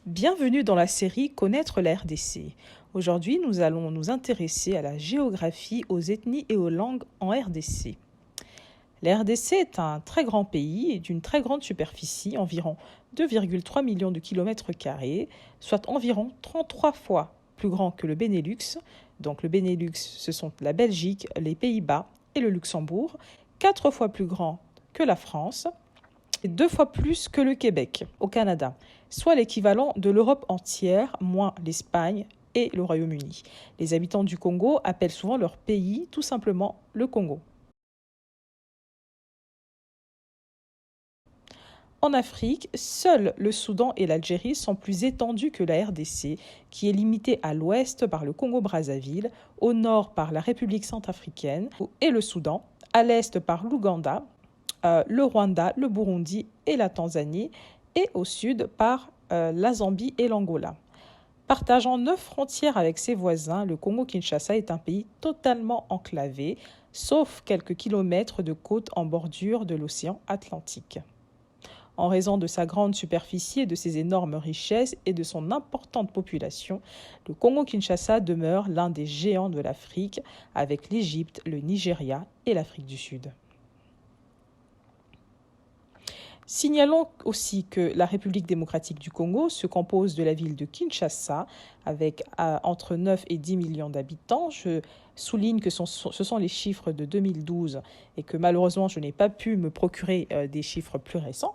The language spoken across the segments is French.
Bienvenue dans la série Connaître la RDC. Aujourd'hui, nous allons nous intéresser à la géographie, aux ethnies et aux langues en RDC. La RDC est un très grand pays et d'une très grande superficie, environ 2,3 millions de kilomètres carrés, soit environ 33 fois plus grand que le Benelux. Donc le Benelux, ce sont la Belgique, les Pays-Bas et le Luxembourg, 4 fois plus grand que la France et 2 fois plus que le Québec au Canada, soit l'équivalent de l'Europe entière, moins l'Espagne et le Royaume-Uni. Les habitants du Congo appellent souvent leur pays tout simplement le Congo. En Afrique, seuls le Soudan et l'Algérie sont plus étendus que la RDC, qui est limitée à l'ouest par le Congo-Brazzaville, au nord par la République centrafricaine et le Soudan, à l'est par l'Ouganda, le Rwanda, le Burundi et la Tanzanie, et au sud par la Zambie et l'Angola. Partageant 9 frontières avec ses voisins, le Congo-Kinshasa est un pays totalement enclavé, sauf quelques kilomètres de côte en bordure de l'océan Atlantique. En raison de sa grande superficie et de ses énormes richesses et de son importante population, le Congo-Kinshasa demeure l'un des géants de l'Afrique, avec l'Égypte, le Nigeria et l'Afrique du Sud. Signalons aussi que la République démocratique du Congo se compose de la ville de Kinshasa, avec entre 9 et 10 millions d'habitants. Je souligne que ce sont les chiffres de 2012 et que malheureusement, je n'ai pas pu me procurer des chiffres plus récents.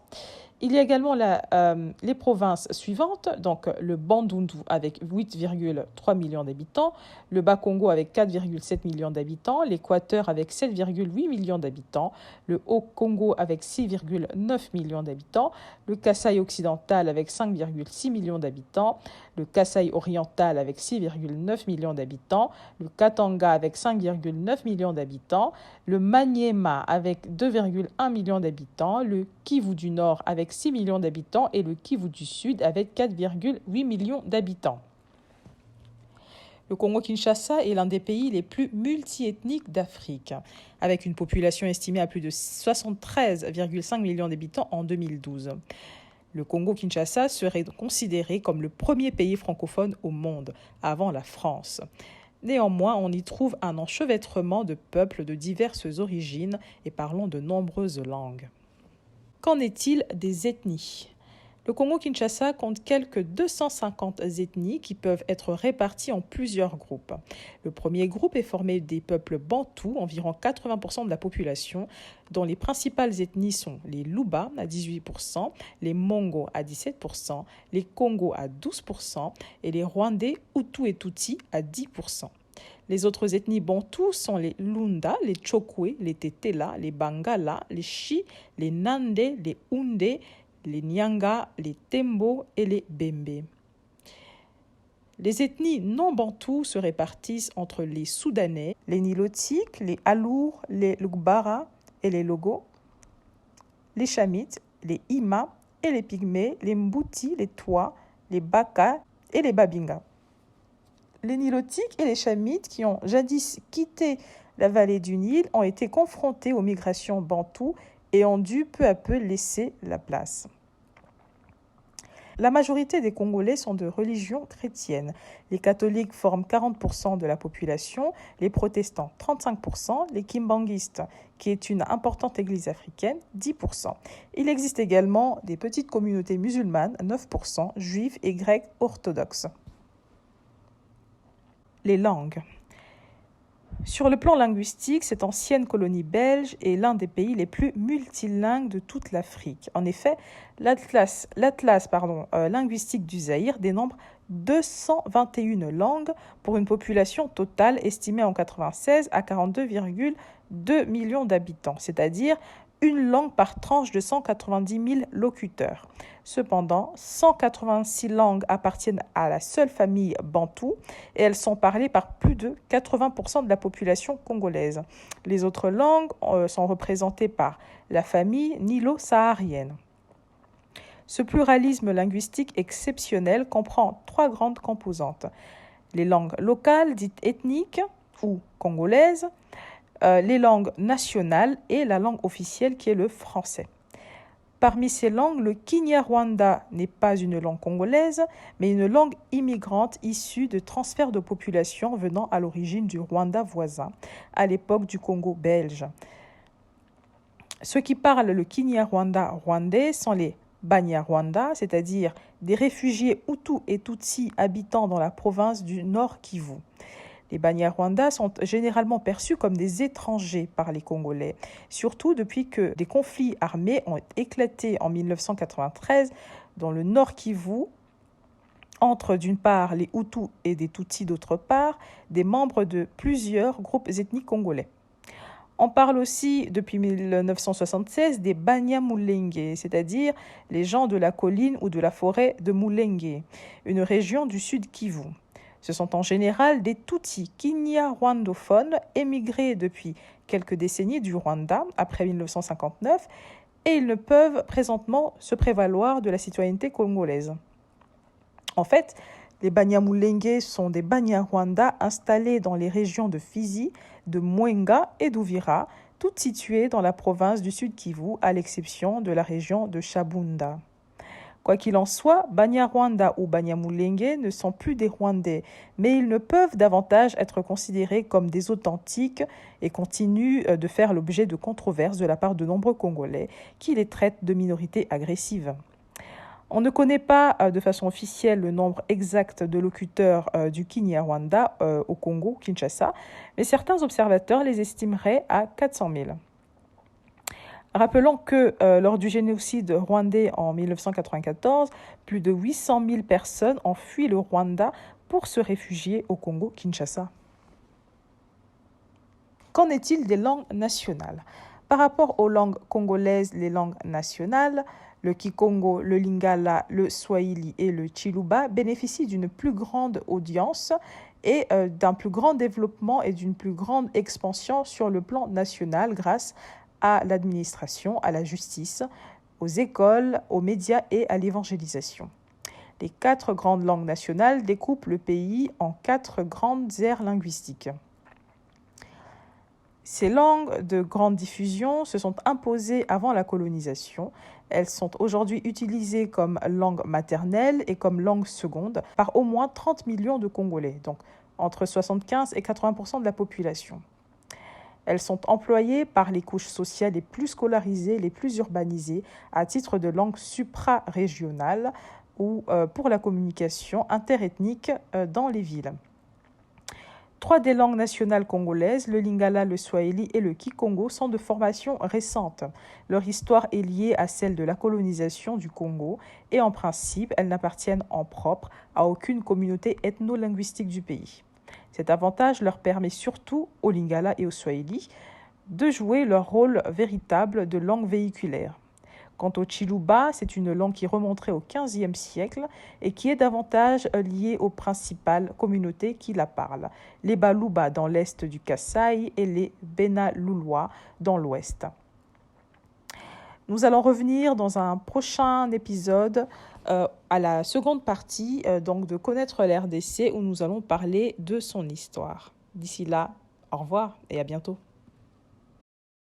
Il y a également les provinces suivantes, donc le Bandundu avec 8,3 millions d'habitants, le Bas-Congo avec 4,7 millions d'habitants, l'Équateur avec 7,8 millions d'habitants, le Haut-Congo avec 6,9 millions d'habitants, le Kasaï occidental avec 5,6 millions d'habitants, le Kasaï oriental avec 6,9 millions d'habitants, le Katanga avec 5,9 millions d'habitants, le Maniema avec 2,1 millions d'habitants, le Kivu du Nord avec 6 millions d'habitants et le Kivu du Sud avec 4,8 millions d'habitants. Le Congo-Kinshasa est l'un des pays les plus multiethniques d'Afrique, avec une population estimée à plus de 73,5 millions d'habitants en 2012. Le Congo-Kinshasa serait considéré comme le premier pays francophone au monde, avant la France. Néanmoins, on y trouve un enchevêtrement de peuples de diverses origines et parlant de nombreuses langues. Qu'en est-il des ethnies ? Le Congo-Kinshasa compte quelques 250 ethnies qui peuvent être réparties en plusieurs groupes. Le premier groupe est formé des peuples bantous, environ 80% de la population, dont les principales ethnies sont les Luba à 18%, les Mongo à 17%, les Congo à 12% et les Rwandais, Hutus et Tutsis à 10%. Les autres ethnies bantous sont les Lunda, les Tchokwe, les Tetela, les Bangala, les Chi, les Nande, les Houndé, les Nyanga, les Tembo et les Bembe. Les ethnies non bantous se répartissent entre les Soudanais, les Nilotiques, les Alours, les Lugbara et les Logo, les Chamites, les Ima et les Pygmées, les Mbouti, les Twa, les Baka et les Babinga. Les Nilotiques et les Chamites, qui ont jadis quitté la vallée du Nil, ont été confrontés aux migrations bantoues et ont dû peu à peu laisser la place. La majorité des Congolais sont de religion chrétienne. Les catholiques forment 40% de la population, les protestants 35%, les kimbanguistes, qui est une importante église africaine, 10%. Il existe également des petites communautés musulmanes, 9%, juifs et grecs orthodoxes. Les langues. Sur le plan linguistique, cette ancienne colonie belge est l'un des pays les plus multilingues de toute l'Afrique. En effet, l'atlas linguistique du Zaïre dénombre 221 langues pour une population totale estimée en 1996 à 42,2 millions d'habitants, c'est-à-dire une langue par tranche de 190 000 locuteurs. Cependant, 186 langues appartiennent à la seule famille bantou et elles sont parlées par plus de 80% de la population congolaise. Les autres langues sont représentées par la famille nilo-saharienne. Ce pluralisme linguistique exceptionnel comprend 3 grandes composantes. Les langues locales, dites ethniques ou congolaises, les langues nationales et la langue officielle qui est le français. Parmi ces langues, le Kinyarwanda n'est pas une langue congolaise, mais une langue immigrante issue de transferts de population venant à l'origine du Rwanda voisin, à l'époque du Congo belge. Ceux qui parlent le Kinyarwanda rwandais sont les Banyarwanda, c'est-à-dire des réfugiés Hutus et Tutsis habitant dans la province du Nord Kivu. Les Banyarwanda sont généralement perçus comme des étrangers par les Congolais, surtout depuis que des conflits armés ont éclaté en 1993 dans le Nord Kivu, entre d'une part les Hutus et des Tutsis d'autre part, des membres de plusieurs groupes ethniques congolais. On parle aussi, depuis 1976, des Banyamulenge, c'est-à-dire les gens de la colline ou de la forêt de Mulenge, une région du sud Kivu. Ce sont en général des Tutsis kinyarwandophones émigrés depuis quelques décennies du Rwanda, après 1959, et ils ne peuvent présentement se prévaloir de la citoyenneté congolaise. En fait, les Banyamulenge sont des Banyarwanda installés dans les régions de Fizi, de Mwenga et d'Uvira, toutes situées dans la province du Sud Kivu, à l'exception de la région de Shabunda. Quoi qu'il en soit, Banyarwanda ou Banyamulenge ne sont plus des Rwandais, mais ils ne peuvent davantage être considérés comme des authentiques et continuent de faire l'objet de controverses de la part de nombreux Congolais qui les traitent de minorités agressives. On ne connaît pas de façon officielle le nombre exact de locuteurs du Kinyarwanda au Congo, Kinshasa, mais certains observateurs les estimeraient à 400 000. Rappelons que lors du génocide rwandais en 1994, plus de 800 000 personnes ont fui le Rwanda pour se réfugier au Congo, Kinshasa. Qu'en est-il des langues nationales ? Par rapport aux langues congolaises, les langues nationales, le Kikongo, le Lingala, le Swahili et le Chiluba bénéficient d'une plus grande audience et d'un plus grand développement et d'une plus grande expansion sur le plan national grâce à l'administration, à la justice, aux écoles, aux médias et à l'évangélisation. Les 4 grandes langues nationales découpent le pays en 4 grandes aires linguistiques. Ces langues de grande diffusion se sont imposées avant la colonisation. Elles sont aujourd'hui utilisées comme langue maternelle et comme langue seconde par au moins 30 millions de Congolais, donc entre 75 et 80% de la population. Elles sont employées par les couches sociales les plus scolarisées, les plus urbanisées, à titre de langue supra-régionale ou pour la communication interethnique dans les villes. 3 des langues nationales congolaises, le Lingala, le Swahili et le Kikongo, sont de formation récente. Leur histoire est liée à celle de la colonisation du Congo et en principe, elles n'appartiennent en propre à aucune communauté ethno-linguistique du pays. Cet avantage leur permet surtout au Lingala et au Swahili de jouer leur rôle véritable de langue véhiculaire. Quant au Chiluba, c'est une langue qui remonterait au XVe siècle et qui est davantage liée aux principales communautés qui la parlent, les Baluba dans l'est du Kasaï et les Benalulwa dans l'ouest. Nous allons revenir dans un prochain épisode à la seconde partie donc de Connaître l'RDC où nous allons parler de son histoire. D'ici là, au revoir et à bientôt.